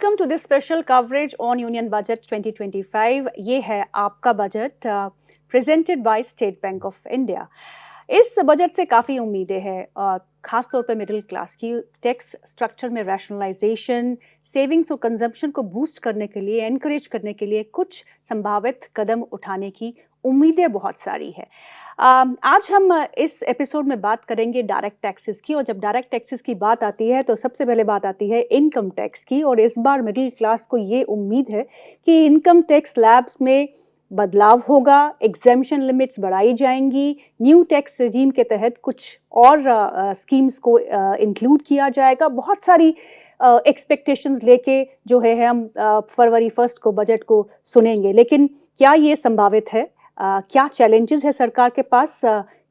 Welcome to this special coverage on union budget 2025। ये है आपका budget presented by State Bank of India. इस budget से काफ़ी उम्मीदें हैं और ख़ास तौर पे मिडिल क्लास की। टैक्स स्ट्रक्चर में रैशनलाइजेशन, सेविंग्स और कंजम्पशन को बूस्ट करने के लिए, एनकरेज करने के लिए कुछ संभावित कदम उठाने की उम्मीदें बहुत सारी है। आज हम इस एपिसोड में बात करेंगे डायरेक्ट टैक्सेस की, और जब डायरेक्ट टैक्सेस की बात आती है तो सबसे पहले बात आती है इनकम टैक्स की। और इस बार मिडिल क्लास को ये उम्मीद है कि इनकम टैक्स स्लैब्स में बदलाव होगा, एग्जेम्पशन लिमिट्स बढ़ाई जाएंगी, न्यू टैक्स रेजीम के तहत कुछ और स्कीम्स को इंक्लूड किया जाएगा। बहुत सारी एक्सपेक्टेशंस लेके जो है हम फरवरी 1 को बजट को सुनेंगे। लेकिन क्या ये संभावित है? क्या चैलेंजेस है सरकार के पास?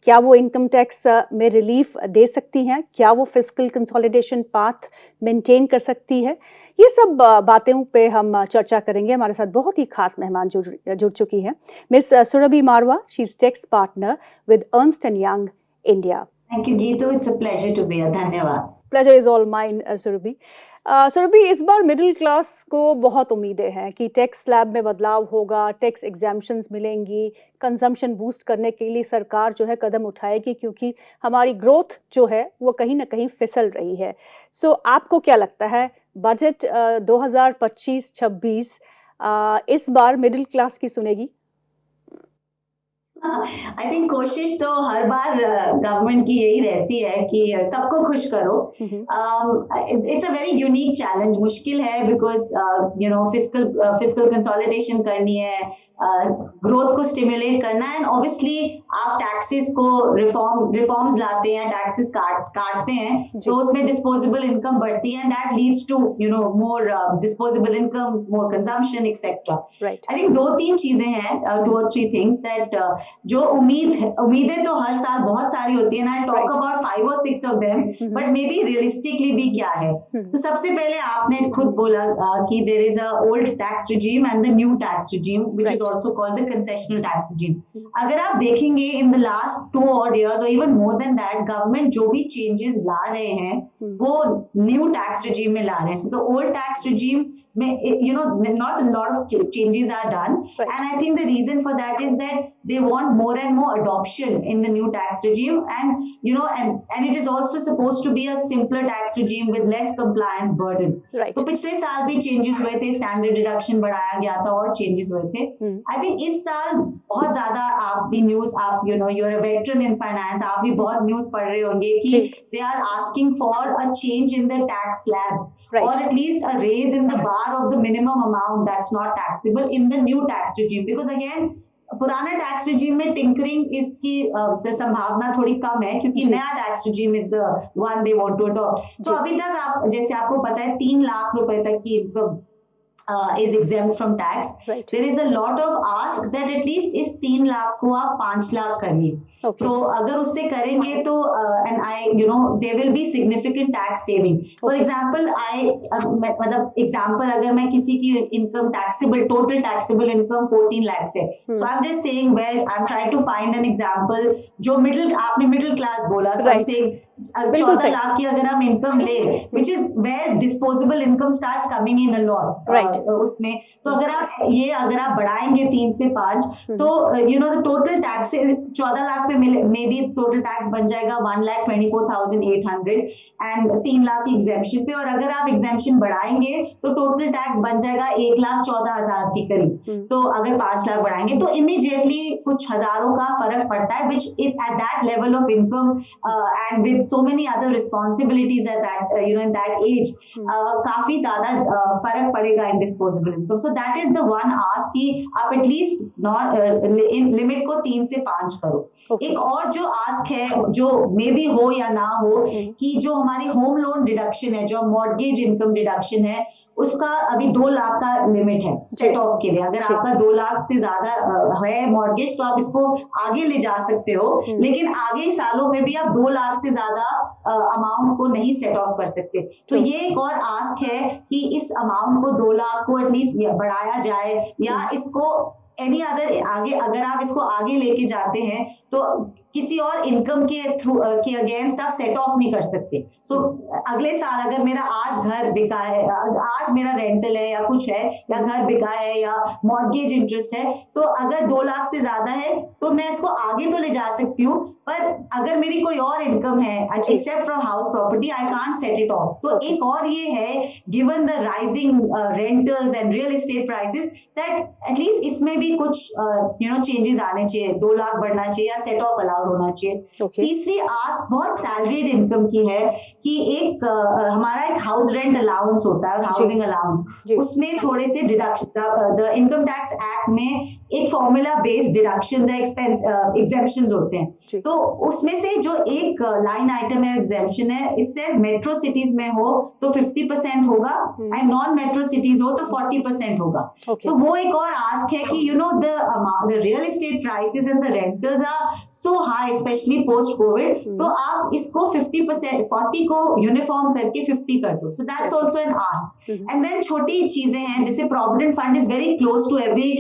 क्या वो इनकम टैक्स में रिलीफ दे सकती हैं? क्या वो फिस्कल कंसोलिडेशन पाथ मेंटेन कर सकती है? ये सब बातों पे हम चर्चा करेंगे। हमारे साथ बहुत ही खास मेहमान जुड़ चुकी हैं, miss Surabhi Marwah. She is tax partner with Ernst and Young India. Thank you Geetu, it's a pleasure to be here. धन्यवाद। Pleasure is all mine Surabhi. Surabhi, इस बार मिडिल क्लास को बहुत उम्मीदें हैं कि टैक्स स्लैब में बदलाव होगा, टैक्स एग्जेम्पशंस मिलेंगी, कंजम्पशन बूस्ट करने के लिए सरकार जो है कदम उठाएगी, क्योंकि हमारी ग्रोथ जो है वो कहीं ना कहीं फिसल रही है। सो आपको क्या लगता है बजट 2025-26 इस बार मिडिल क्लास की सुनेगी? आई थिंक कोशिश तो हर बार गवर्नमेंट की यही रहती है कि सबको खुश करो। It's a very unique challenge. मुश्किल है बिकॉज फिस्कल कंसोलिडेशन करनी है, ग्रोथ को स्टिमुलेट करना है, एंड ऑब्वियसली आप टैक्सेस को रिफॉर्म्स लाते हैं, टैक्सेस काटते हैं, तो उसमें डिस्पोजेबल इनकम बढ़ती है, and that leads to more disposable income, more consumption etcetera. I think 2-3 चीजें हैं, 2 or 3 थिंग्स दैट जो उम्मीदें तो हर साल बहुत सारी होती है ना। I talk about 5 or 6 of them, but may be realistically भी क्या है। तो सबसे पहले आपने खुद बोला कि there is a old tax regime and the new tax regime which is also called the concessional tax regime. अगर आप देखेंगे in the last 2 odd years और even more than that, government जो भी चेंजेस ला रहे हैं वो न्यू टैक्स रिजीम में ला रहे हैं। So the old tax regime में not a lot of changes are done, and I think the reason for that is that they want more and more adoption in the new tax regime, and it is also supposed to be a simpler tax regime with less compliance burden. तो पिछले साल भी changes हुए थे, standard deduction बढ़ाया गया था और चेंजेस हुए थे। आई थिंक इस साल बहुत ज्यादा आप भी न्यूज, आप you are a veteran in finance, आप भी बहुत न्यूज पढ़ रहे होंगे कि they are asking for a change in the tax slabs, or at least a raise in the bar of the minimum amount that's not taxable in the new tax regime, because again पुराना tax regime में tinkering इसकी संभावना थोड़ी कम है, क्योंकि नया tax regime is the one they want to adopt. तो अभी तक आप, जैसे आपको पता है, 3 लाख रुपए तक की income is exempt from tax. There is a lot of ask that at least इस 3 लाख को आप 5 लाख करिए। तो अगर उससे करेंगे तो there will be significant tax saving. For example, example अगर मैं किसी की income total taxable income 14 lakhs है, so I'm just saying where I'm trying to find an example जो आपने middle class बोला, so I'm saying 14 लाख की अगर हम इनकम ले, which is where disposable income starts coming in a lot, उसमें तो अगर आप बढ़ाएंगे 3 से 5, तो the total tax 14 लाख पे मे बी टोटल टैक्स बन जाएगा 1,24,800 एंड 3 लाख की एग्जेम्पशन पे, और अगर आप एग्जेम्पशन बढ़ाएंगे तो टोटल टैक्स बन जाएगा 1,14,000 के करीब। तो अगर 5 लाख बढ़ाएंगे तो इमीडिएटली कुछ हजारों का फर्क पड़ता है, which at that level of income and with so many other responsibilities at that in that age, काफी ज्यादा फर्क पड़ेगा in disposable income. So that is the one ask कि आप एटलीस्ट लिमिट को 3 से 5 करो। एक और जो आस्क है, जो मे बी हो या ना हो, कि जो हमारी होम लोन डिडक्शन है, जो मॉर्गेज इनकम डिडक्शन है, उसका अभी 2 लाख का लिमिट है सेट ऑफ के लिए। अगर आपका 2 लाख से ज्यादा है मॉर्गेज तो आप इसको आगे ले जा सकते हो, लेकिन आगे सालों में भी आप 2 लाख से ज्यादा अमाउंट को नहीं सेट ऑफ कर सकते। तो ये एक और आस्क है कि इस अमाउंट को 2 लाख को एटलीस्ट बढ़ाया जाए, या इसको एनी अदर आगे, अगर आप इसको आगे लेके जाते हैं तो किसी और इनकम के थ्रू के अगेंस्ट आप सेट ऑफ नहीं कर सकते. सो अगले साल अगर मेरा आज घर बिका है, आज मेरा रेंटल है या कुछ है, या घर बिका है या मॉर्गेज इंटरेस्ट है, तो अगर 2 लाख से ज्यादा है तो मैं इसको आगे तो ले जा सकती हूँ, पर अगर मेरी कोई और इनकम है except from house property, I can't set it off. तो एक और ये है, given the rising rentals and real estate prices, that at least इसमें भी कुछ चेंजेस आने चाहिए. 2 लाख बढ़ना चाहिए या सेट ऑफ अलाउड होना चाहिए. तीसरी आस्क बहुत सैलरीड इनकम की है कि एक हमारा एक हाउस रेंट अलाउंस होता है और हाउसिंग अलाउंस, उसमें थोड़े से deduction, the income tax act में एक फॉर्मूला बेस्ड डिडक्शंस है, एक्सपेंस एग्जेम्पशंस होते हैं. तो उसमें से जो एक लाइन आइटम है एग्जेम्पशन है, इट सेज मेट्रो सिटीज में हो तो 50% होगा एंड नॉन मेट्रो सिटीज हो तो 40% होगा. तो वो एक और आस्क है कि the real estate prices and the rentals are so high specially post Covid, तो आप इसको 50% 40 को यूनिफॉर्म करके 50 कर दो. So that's also an ask. And then छोटी चीजें हैं जैसे provident fund is very close to every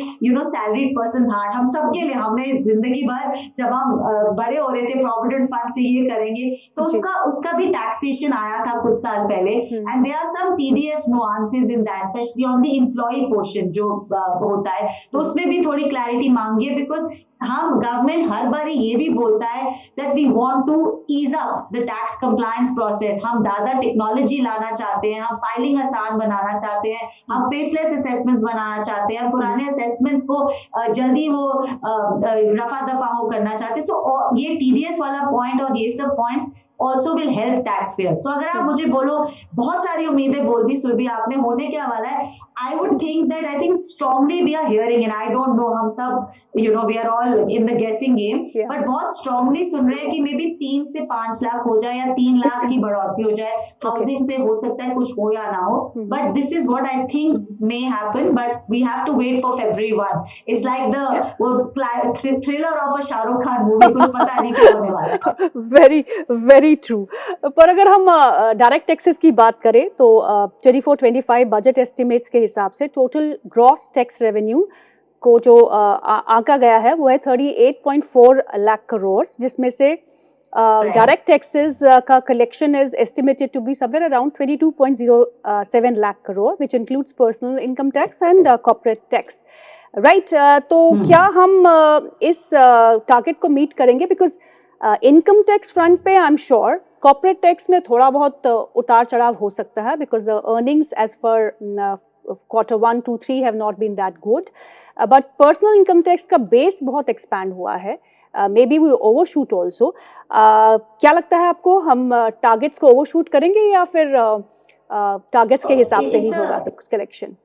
salaried person's heart. हम सबके लिए, हमने जिंदगी भर जब हम बड़े हो रहे थे प्रोविडेंट फंड से ये करेंगे, तो उसका भी टैक्सेशन आया था कुछ साल पहले, and there are some TDS nuances in that, specially on the employ portion जो होता है, तो उसमें भी थोड़ी क्लैरिटी मांगिए. बिकॉज हम गवर्नमेंट हर बार ये भी बोलता है that we want to ease up the tax compliance process. हम ज्यादा टेक्नोलॉजी लाना चाहते हैं, हम फाइलिंग आसान बनाना चाहते हैं, हम फेसलेस असेसमेंट्स बनाना चाहते हैं, पुराने असेसमेंट्स को जल्दी वो रफा दफा हो करना चाहते हैं. सो ये टीडीएस वाला पॉइंट और ये सब points also will help taxpayers. So अगर आप मुझे बोलो, बहुत सारी उम्मीदें बोल दी सुरभि आपने, होने क्या वाला है, I would think that I think strongly we are hearing, and I don't know, हम सब we are all in the guessing game, but बहुत strongly सुन रहे हैं कि maybe 3 से 5 लाख हो जाए या 3 लाख की बढ़ोतरी हो जाए. हाउसिंग पे हो सकता है कुछ हो या ना हो, but this is what I think may happen, but we have to wait for February 1. It's like the thriller of a Shahrukh Khan movie, कुछ पता नहीं क्या होने वाला है. Very very true. पर अगर हम डायरेक्ट टैक्सेस की बात करें तो 24-25 बजट एस्टिमेट्स के हिसाब से टोटल ग्रॉस टैक्स रेवेन्यू को जो आंका गया है वो है 38.4 लाख करोड़, जिसमें से डायरेक्ट टैक्सेस का collection is estimated to be somewhere around 22.07 lakh crore, which includes personal income tax and corporate tax. Right. तो क्या हम इस टारगेट को मीट करेंगे? बिकॉज इनकम टैक्स फ्रंट पे I am sure corporate tax में थोड़ा बहुत उतार चढ़ाव हो सकता है, because the earnings as per quarter 1, 2, 3 have not been that good, but personal income tax का बेस बहुत expand हुआ है. Maybe we overshoot also. क्या लगता है आपको, हम टारगेट्स को ओवरशूट करेंगे या फिर टारगेट्स के हिसाब से ही होगा कलेक्शन?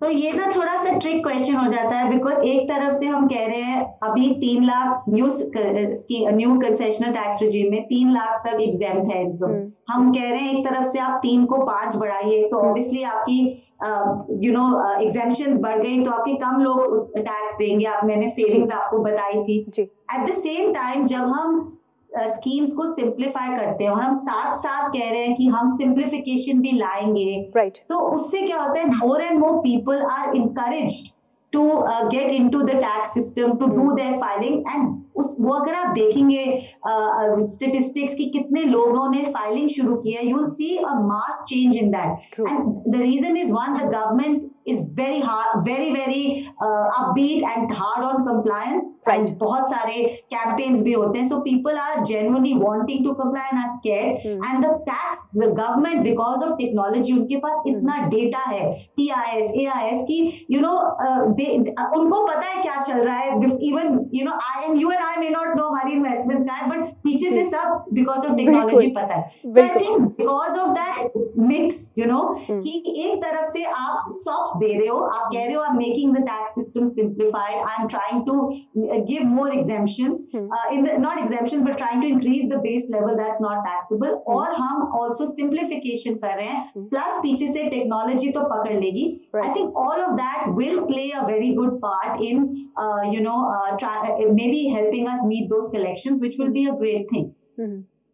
तो ये ना थोड़ा सा ट्रिक क्वेश्चन हो जाता है, बिकॉज एक तरफ से हम कह रहे हैं अभी 3 lakh new concessional tax regime में 3 लाख तक एग्जेम्प्ट है इनकम. हम कह रहे हैं एक तरफ से आप 3 को 5 बढ़ाइए, तो ऑब्वियसली आपकी एग्जेम्पशंस बढ़ गई, तो आपके कम लोग टैक्स देंगे. मैंने सेविंग्स आपको बताई थी. एट द सेम टाइम जब हम स्कीम्स को सिंप्लीफाई करते हैं और हम साथ साथ कह रहे हैं कि हम सिंप्लीफिकेशन भी लाएंगे, तो उससे क्या होता है, more and more people are encouraged to get into the tax system, to do their filing, and वो अगर आप देखेंगे स्टेटिस्टिक्स की कितने लोगों ने फाइलिंग शुरू की है, you will see a mass change in that. True. And the reason is one, the government is very hard, very upbeat and hard on compliance. Right. And बहुत सारे campaigns भी होते हैं, so people are genuinely wanting to comply and are scared. And the government, because of technology, उनके पास इतना data है, TIS, AIS की, उनको पता है क्या चल रहा है. Even you and I may not know हमारी इन्वेस्टमेंट्स क्या है, बट पीछे से सब बिकॉज ऑफ टेक्नोलॉजी पता है. So I think because of that mix, कि एक तरफ से आप सॉफ्ट दे रहे हो, आप कह रहे हो आप making the tax system simplified, I am trying to give more exemptions, in the not exemptions but trying to increase the base level that's not taxable, और हम ऑल्सो सिंप्लीफिकेशन कर रहे हैं, प्लस पीछे से टेक्नोलॉजी तो पकड़ लेगी. I think all of that will play a very good part in maybe helping us meet those collections, which will be a great thing.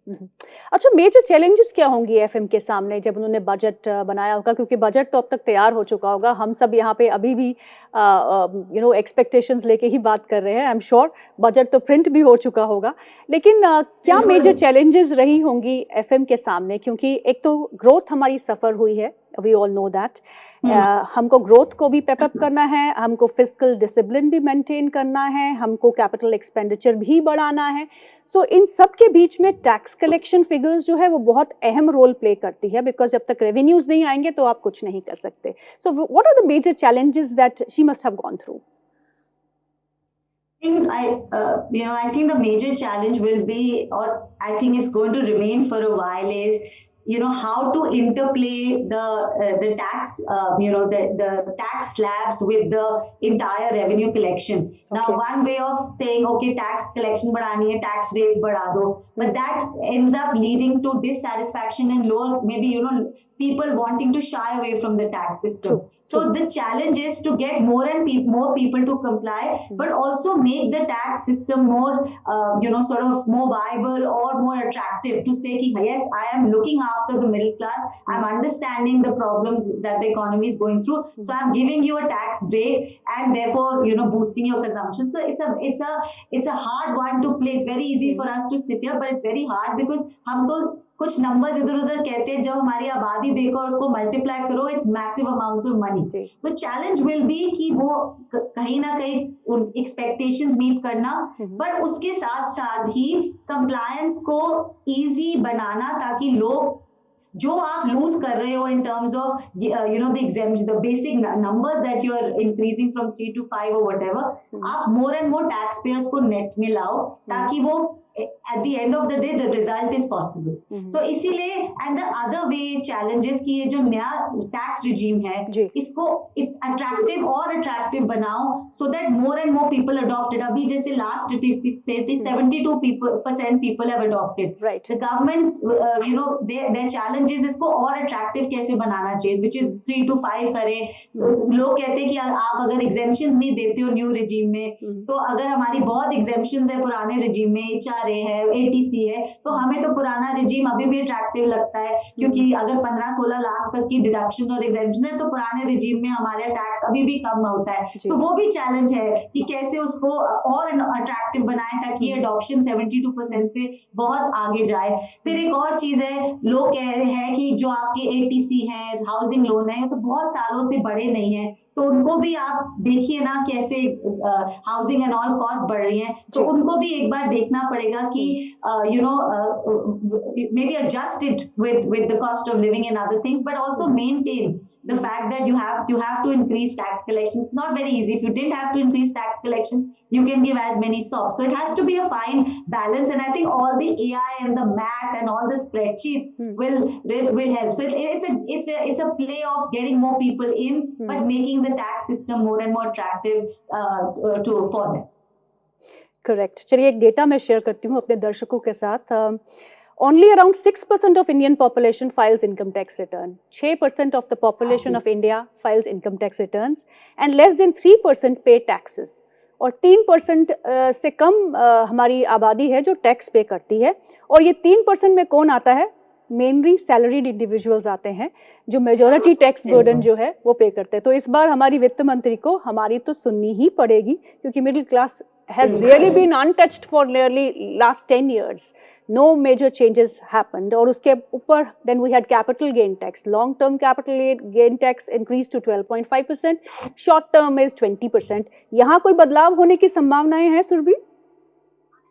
हम्म। अच्छा, मेजर चैलेंजेस क्या होंगी एफएम के सामने जब उन्होंने बजट बनाया होगा, क्योंकि बजट तो अब तक तैयार हो चुका होगा, हम सब यहाँ पे अभी भी एक्सपेक्टेशंस लेके ही बात कर रहे हैं। आई एम श्योर बजट तो प्रिंट भी हो चुका होगा, लेकिन क्या मेजर बिल्कुल। चैलेंजेस रही होंगी एफएम के सामने? क्योंकि एक तो ग्रोथ हमारी सफर हुई है, वी ऑल नो दैट। हमको ग्रोथ को भी पेपअप करना है, हमको फिस्कल डिसिप्लिन भी मेंटेन करना है, हमको कैपिटल एक्सपेंडिचर भी बढ़ाना है। सो इन सब के बीच में टैक्स कलेक्शन फिगर्स जो है वो बहुत अहम रोल प्ले करती है, बिकॉज जब तक रेवेन्यूज नहीं आएंगे तो आप कुछ नहीं कर सकते। So what are the major challenges that she must have gone through? I think the major challenge will be, or I think it's going to remain for a while, is how to interplay the tax, the tax slabs with the entire revenue collection. Now, Okay. one way of saying, okay, tax collection बढ़ानी है, tax rates बढ़ा दो, but that ends up leading to dissatisfaction and lower, maybe people wanting to shy away from the tax system. True. So the challenge is to get more and more people to comply, but also make the tax system more, sort of more viable or more attractive, to say, yes, I am looking after the middle class. I'm understanding the problems that the economy is going through. So I'm giving you a tax break, and therefore, boosting your consumption. So it's a hard one to play. It's very easy for us to sit here, but it's very hard because हम तो कुछ numbers इधर उधर कहते हैं, जब हमारी आबादी देखो और उसको मल्टीप्लाई करो, it's massive amounts of money. तो चैलेंज विल बी कि वो कहीं ना कहीं एक्सपेक्टेशंस मीट करना, पर उसके साथ साथ ही कंप्लायंस को इजी बनाना, ताकि लोग जो आप लूज कर रहे हो in terms of the exams, the basic numbers that you are increasing from 3 to 5 और व्हाटएवर, आप more and more tax payers को नेट में लाओ, ताकि वो at the end of the day the result is possible. तो इसीलिए, and the other way challenges कि ये जो नया tax regime है, इसको attractive और attractive बनाओ, so that more and more people adopt it. अभी जैसे last statistics थे 72% people have adopted. Right. The government, their challenge is इसको और attractive कैसे बनाना चाहिए, which is 3 to 5 करें। तो लोग कहते हैं कि आप अगर exemptions नहीं देते हो न्यू regime में, तो अगर हमारी बहुत exemptions है पुराने regime में, HRA है, ATC है, तो हमें तो पुराना regime अभी भी attractive लगता है, क्योंकि अगर 15-16 लाख तक की deductions और exemptions है, तो पुराने regime में हमारा टैक्स अभी भी कम होता है। तो वो भी चैलेंज है कि कैसे उसको और अट्रैक्टिव बनाएं, ताकि adoption 72% से बहुत आगे जाए। फिर एक और चीज है, लोग कह रहे हैं कि जो आपके ATC है, हाउसिंग लोन है, तो बहुत सालों से बड़े नहीं है, तो उनको भी आप देखिए ना कैसे हाउसिंग एंड ऑल कॉस्ट बढ़ रही हैं, तो उनको भी एक बार देखना पड़ेगा कि maybe adjust it with the cost of living and other things, but also maintain the fact that you have to increase tax collections. It's not very easy. If you didn't have to increase tax collections, you can give as many SOPs. So it has to be a fine balance, and I think all the AI and the math and all the spreadsheets will help. So it's a play of getting more people in, but making the tax system more and more attractive for them. Correct. चलिए एक data मैं share करती हूँ अपने दर्शकों के साथ। Only around 6% of Indian population files income tax return. 6% of the population of India files income tax returns, and less than 3% pay taxes. और 3% से कम हमारी आबादी है जो टैक्स पे करती है। और ये 3% में कौन आता है? मेनली सैलरीड इंडिविजुअल्स आते हैं, जो मेजॉरिटी टैक्स बर्डन जो है वो पे करते हैं। तो इस बार हमारी वित्त मंत्री को हमारी तो सुननी ही पड़ेगी, क्योंकि middle class has really been untouched for nearly last 10 years. No major changes happened. और उसके ऊपर then we had capital gain tax. Long term capital gain tax increased to 12.5%. Short term is 20%. यहाँ कोई बदलाव होने की संभावनाएं हैं Surabhi?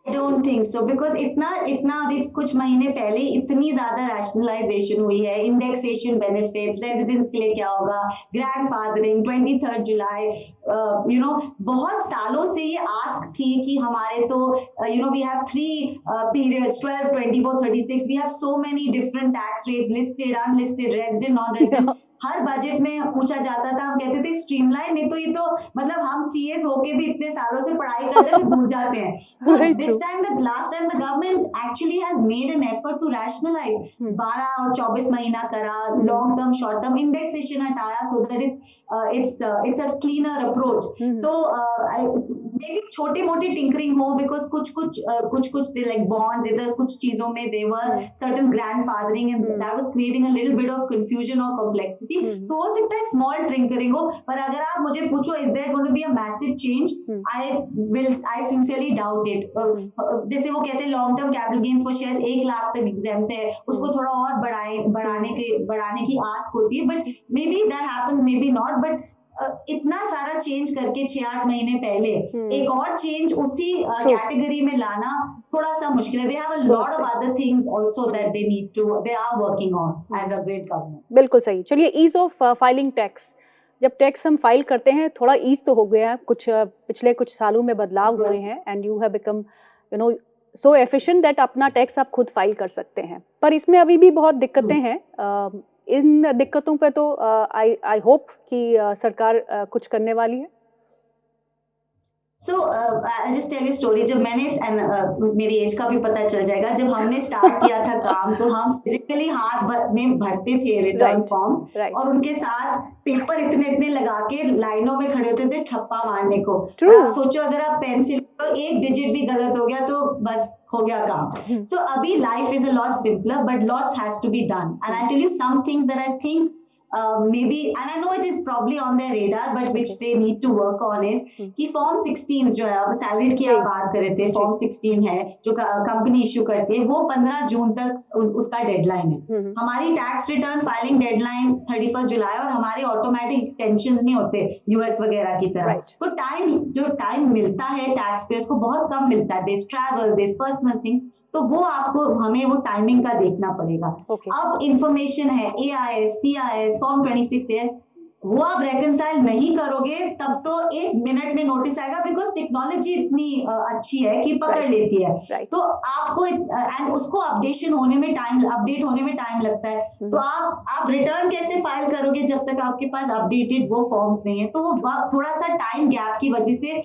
I don't think so, because इतना अभी कुछ महीने पहले इतनी ज्यादा रैशनलाइजेशन हुई है, इंडेक्सेशन बेनिफिट्स, रेजिडेंट्स के लिए क्या होगा, ग्रैंडफादरिंग, 23 जुलाई, बहुत सालों से ये आस्क थी कि हमारे तो we have 3 periods, 12, 24, 36, we have so many different tax rates, listed, unlisted, resident, non-resident. Her budget में पूछा जाता था, हम कहते थे स्ट्रीमलाइन, नहीं तो ये तो मतलब हम सीएस होके भी इतने सालों से पढ़ाई करते हैं भूल जाते हैं. So Very this true. time, the last time the government actually has made an effort to rationalize. 12 और 24 महीना करा, long term, short term indexation हटाया, so that it's a cleaner approach. तो maybe छोटी मोटी tinkering हो, because कुछ they like bonds, इधर कुछ चीजों में they were certain grandfathering, and that was creating a little bit of confusion or complexity. तो हो सकता है small tinkering हो, पर अगर आप मुझे पूछो is there going to be a massive change, I sincerely doubt it. जैसे वो कहते हैं long term capital gains for shares 1 lakh तक exempt है, उसको थोड़ा और बढ़ाने की आस होती है, but maybe that happens, maybe not, but इतना सारा चेंज करके 6-8 महीने पहले एक और चेंज उसी कैटेगरी में लाना थोड़ा सा मुश्किल है. They have a lot of other things also that they are working on as a great government. बिल्कुल सही. चलिए, ईज ऑफ फाइलिंग टैक्स. जब टैक्स हम फाइल करते हैं थोड़ा ईज तो हो गया है, कुछ पिछले कुछ सालों में बदलाव हुए हैं, and you have become so efficient that अपना टैक्स आप खुद फाइल कर सकते हैं. पर इसमें अभी भी बहुत दिक्कतें हैं. इन दिक्कतों पे तो आई होप कि सरकार कुछ करने वाली है. So I'll just tell you a story. जब मैंने मेरी एज का भी पता चल जाएगा, जब हमने स्टार्ट किया था काम, तो हम फिजिकली हाथ में भरते थे रिटर्न फॉर्म्स, और उनके साथ पेपर इतने लगा के लाइनों में खड़े होते थे ठप्पा मारने को. आप सोचो अगर आप पेंसिल तो एक डिजिट भी गलत हो गया तो बस हो गया काम. So अभी life is a lot simpler, but lots has to be done. And I'll tell you some things that I think maybe, and I know it is probably on their radar, but which they need to work on is कि form 16 जो है, अब salaried की आप बात कर रहे थे, फॉर्म 16 है जो कंपनी इश्यू करती है, वो 15 जून तक उसका डेडलाइन है. हमारी टैक्स रिटर्न फाइलिंग डेडलाइन 31 जुलाई, और हमारे ऑटोमेटिक एक्सटेंशन नहीं होते यूएस वगैरह की तरह. तो टाइम मिलता है टैक्स पेयर्स को बहुत कम मिलता है. This travel, this personal things, तो वो हमें वो टाइमिंग का देखना पड़ेगा. अब इंफॉर्मेशन है, AIS, TIS, फॉर्म 26S, वो आप रेकनसाइल नहीं करोगे तब तो 1 मिनट में नोटिस आएगा, बिकॉज टेक्नोलॉजी इतनी अच्छी है कि पकड़ लेती है. तो आपको एंड उसको अपडेट होने में टाइम लगता है. तो आप रिटर्न कैसे फाइल करोगे जब तक आपके पास अपडेटेड वो फॉर्म्स नहीं है. तो वो थोड़ा सा टाइम गैप की वजह से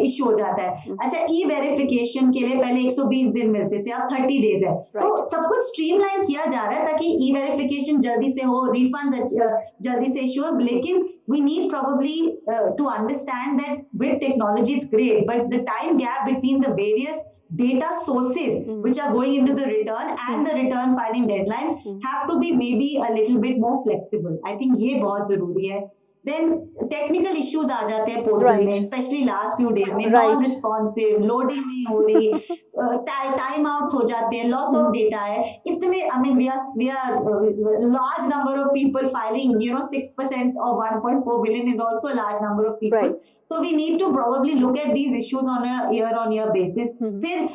इश्यू हो जाता है. अच्छा, ई वेरिफिकेशन के लिए पहले 120 दिन मिलते थे, अब 30 डेज है. तो सब कुछ स्ट्रीमलाइन किया जा रहा है ताकि ई वेरिफिकेशन जल्दी से हो, रिफंड्स जल्दी से इश्यू. लेकिन we need probably to understand that with technology it's great, but the time gap between the various data sources which are going into the return and the return filing deadline have to be maybe a little bit more flexible. I think ये बहुत जरूरी है. Then technical issues आ जाते हैं portal में, especially last few days में, non responsive, loading नहीं हो रही, टाइम आउट्स हो जाते हैं, लॉस ऑफ डेटा है. इतने, I mean we are large number of people filing, 6% or 1.4 billion is also a large number of people. So we need to probably look at these issues on a year basis. फिर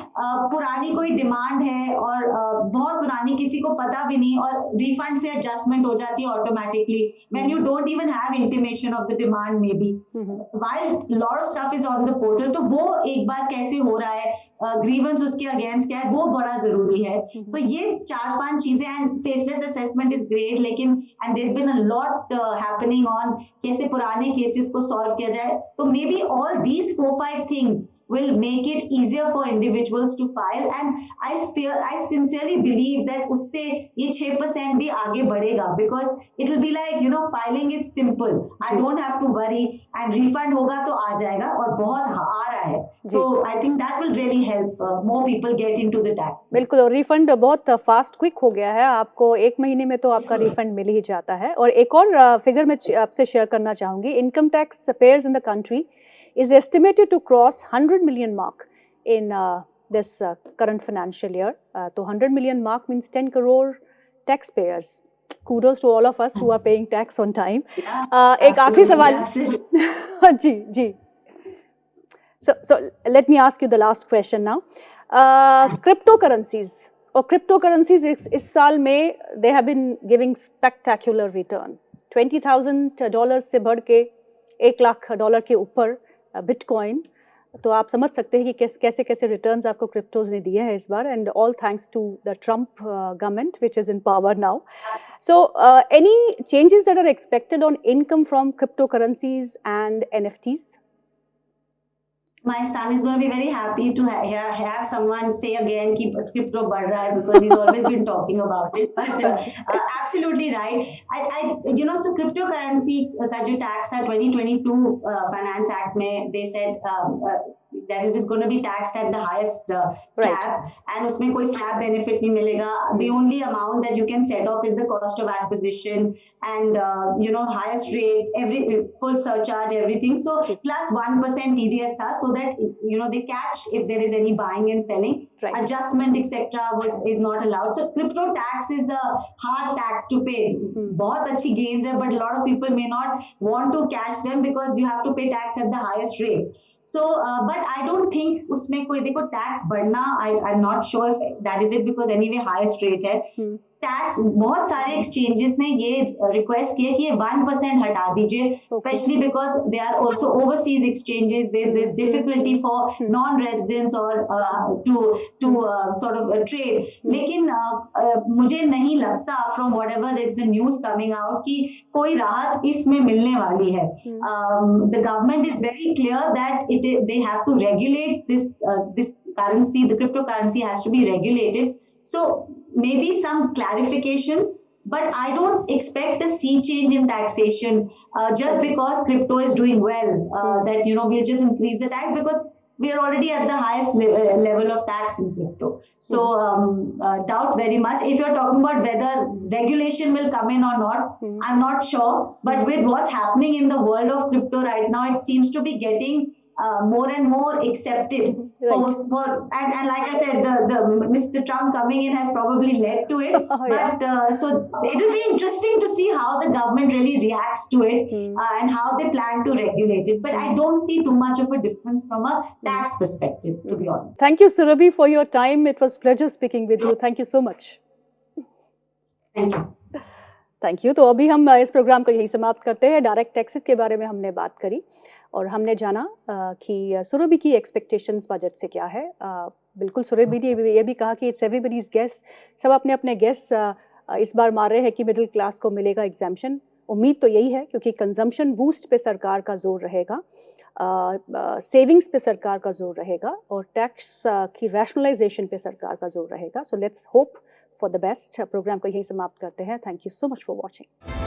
पुरानी कोई demand है और बहुत पुरानी, किसी को पता भी नहीं, और रिफंड से एडजस्टमेंट हो जाती है automatically when you don't even have intimation of the demand maybe. While lot of stuff is on the portal, तो वो एक बार कैसे हो रहा है, ग्रीवेंस उसके अगेंस्ट क्या है, वो बड़ा जरूरी है. तो ये 4-5 चीजें, and faceless assessment is great, लेकिन and there has been a lot happening on कैसे पुराने केसेस को सॉल्व किया जाए. तो maybe all these 4-5 things will make it easier for individuals to file, and I sincerely believe that उससे ये 6% भी आगे बढ़ेगा, because it will be like, filing is simple, I don't have to worry, and refund होगा तो आ जाएगा, और बहुत आ रहा है. So I think that will really help more people get into the tax. बिल्कुल, और रिफंड बहुत फास्ट क्विक हो गया है. आपको 1 महीने में तो आपका रिफंड मिल ही जाता है. और एक और फिगर मैं आपसे शेयर करना चाहूंगी. Income tax pairs in the country is estimated to cross 100 million mark in this current financial year. So 100 million mark means 10 crore taxpayers. Kudos to all of us who are paying tax on time. एक आखिरी सवाल. जी. So let me ask you the last question now. Cryptocurrencies. और cryptocurrencies इस साल में they have been giving spectacular return. $20,000 से बढ़ के $1 लाख के ऊपर बिटकॉइन. तो आप समझ सकते हैं कि कैसे कैसे रिटर्न्स आपको क्रिप्टोज ने दिए हैं इस बार, and all thanks to the Trump government which is in power now. So, any changes that are expected on income from cryptocurrencies and NFTs? My son is going to be very happy to have someone say again कि crypto बढ़ रहा है, because he's always been talking about it. But absolutely right. So cryptocurrency का जो tax था 2022 Finance Act में, they said that it is going to be taxed at the highest slab, and उसमें कोई slab benefit नहीं मिलेगा. The only amount that you can set off is the cost of acquisition and highest rate, every full surcharge, everything. So plus 1% TDS था, so that they catch if there is any buying and selling. Right. Adjustment etc. is not allowed. So crypto tax is a hard tax to pay. बहुत अच्छी gains है, but a lot of people may not want to catch them because you have to pay tax at the highest rate. So, but I don't think उसमें कोई देखो tax बढ़ना, I'm not sure if that is it, because anyway highest rate है. Tax बहुत सारे exchanges ने ये request किया कि ये 1% हटा दीजिए, specially because they are also overseas exchanges, there is difficulty for non residents और टू सॉर्ट ऑफ ट्रेड. लेकिन मुझे नहीं लगता from whatever is the news coming out कि कोई राहत इसमें मिलने वाली है. The government is very clear that they have to regulate this currency. The cryptocurrency has to be regulated. So maybe some clarifications, but I don't expect a sea change in taxation just because crypto is doing well, that we'll just increase the tax because we are already at the highest level of tax in crypto. So doubt very much. If you're talking about whether regulation will come in or not, I'm not sure, but with what's happening in the world of crypto right now, it seems to be getting more and more accepted. Right. And like I said, the Mr. Trump coming in has probably led to it. But so it will be interesting to see how the government really reacts to it and how they plan to regulate it. But I don't see too much of a difference from a tax perspective, to be honest. Thank you, Surabhi, for your time. It was a pleasure speaking with you. Thank you so much. Thank you. Thank you. तो अभी हम इस programme को यही समाप्त करते हैं. Direct taxes के बारे में हमने बात करी और हमने जाना कि सुरभि की एक्सपेक्टेशंस बजट से क्या है. बिल्कुल सुरभि ने ये भी कहा कि इट्स एवरीबडीज गेस. सब अपने अपने गेस इस बार मार रहे हैं कि मिडिल क्लास को मिलेगा एग्जाम्पशन. उम्मीद तो यही है क्योंकि कंजम्पशन बूस्ट पे सरकार का जोर रहेगा, सेविंग्स पे सरकार का जोर रहेगा और टैक्स की रैशनलाइजेशन पे सरकार का जोर रहेगा. So let's hope for the best. Programme को यही समाप्त करते हैं. Thank you so much for watching.